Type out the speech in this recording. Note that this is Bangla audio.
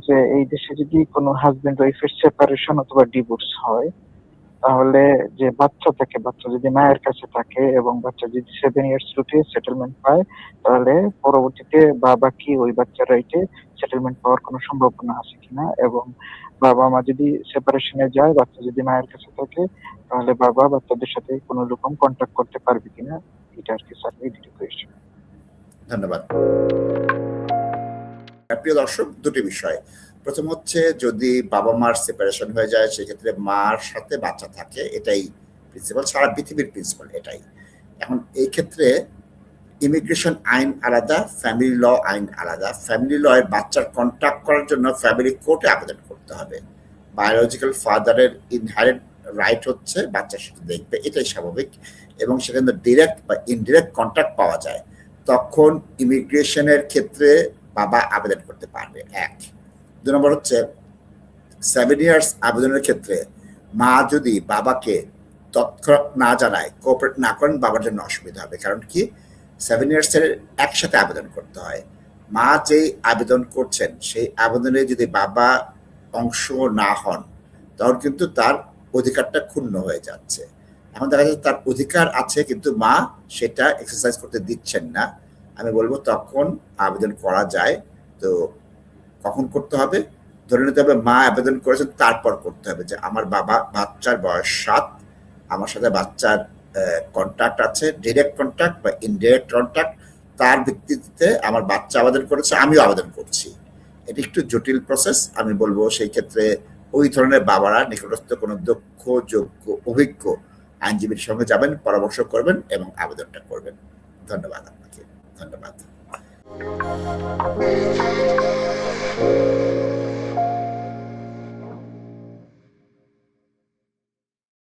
যে এই দেশে যদি কোনো হাজবেন্ড ওয়াইফের সেপারেশন অথবা ডিভোর্স হয়, তাহলে যে বাচ্চা থাকে, বাচ্চা যদি মায়ের কাছে থাকে এবং বাচ্চা যদি 7 ইয়ার্স রুটে সেটেলমেন্ট পায়, তাহলে পরবর্তীতে বাবা কি ওই বাচ্চার রাইটে সেটেলমেন্ট পাওয়ার কোনো সম্ভাবনা আছে কিনা, এবং বাবা মা যদি সেপারেশনে যায়, বাচ্চা যদি মায়ের কাছে থাকে, তাহলে বাবা বাচ্চাদের সাথে কোনো রকম কন্ট্যাক্ট করতে পারবে কিনা, এটা আর কি স্যার, এই দুটো কোয়েশ্চেন। ধন্যবাদ। প্রিয় দর্শক, দুটি বিষয়। প্রথম হচ্ছে, যদি বাবা মার সেপারেশন হয়ে যায় সেক্ষেত্রে মার সাথে বাচ্চা থাকে, এটাই প্রিন্সিপাল, সারা পৃথিবীর প্রিন্সিপাল এটাই। এখন এই ক্ষেত্রে ইমিগ্রেশন আইন আলাদা, ফ্যামিলি ল আইন আলাদা। ফ্যামিলি ল এর বাচ্চার কন্ট্যাক্ট করার জন্য ফ্যামিলি কোর্টে আবেদন করতে হবে। বায়োলজিক্যাল ফাদারের ইনহারেন্ট রাইট হচ্ছে বাচ্চার সাথে দেখবে, এটাই স্বাভাবিক, এবং সেখানে ডিরেক্ট বা ইনডিরেক্ট কন্ট্যাক্ট পাওয়া যায়, তখন ইমিগ্রেশনের ক্ষেত্রে বাবা আবেদন করতে পারবে। এক। 2 নম্বর হচ্ছে 7 ইয়ার্স আবেদনের ক্ষেত্রে মা যদি বাবাকে তৎক্ষণাৎ না জানায়, কোঅপারেট না করেন, বাবার জন্য অসুবিধা হবে। কারণ কি, 7 ইয়ার্সের একসাথে আবেদন করতে হয়। মা যেই আবেদন করছেন সেই আবেদনে যদি বাবা অংশ না হন, তখন কিন্তু তার অধিকারটা ক্ষুণ্ণ হয়ে যাচ্ছে। এখন দেখা যাচ্ছে তার অধিকার আছে কিন্তু মা সেটা এক্সারসাইজ করতে দিচ্ছেন না। আমি বলবো তখন আবেদন করা যায়। তো কখন করতে হবে? ধরে নিতে হবে মা আবেদন করেছেন, তারপর করতে হবে যে আমার বাচ্চার বয়স 7, আমার সাথে বাচ্চার কন্ট্যাক্ট আছে, ডিরেক্ট কন্ট্যাক্ট বা ইনডিরেক্ট কন্ট্যাক্ট, তার ভিত্তিতে আমার বাচ্চা আবেদন করেছে, আমিও আবেদন করছি। এটি একটু জটিল প্রসেস। আমি বলবো সেই ক্ষেত্রে ওই ধরনের বাবারা নিকটস্থ কোনো দক্ষ, যোগ্য, অভিজ্ঞ আইনজীবীর সঙ্গে যাবেন, পরামর্শ করবেন এবং আবেদনটা করবেন। ধন্যবাদ আপনাকে। ধন্যবাদ।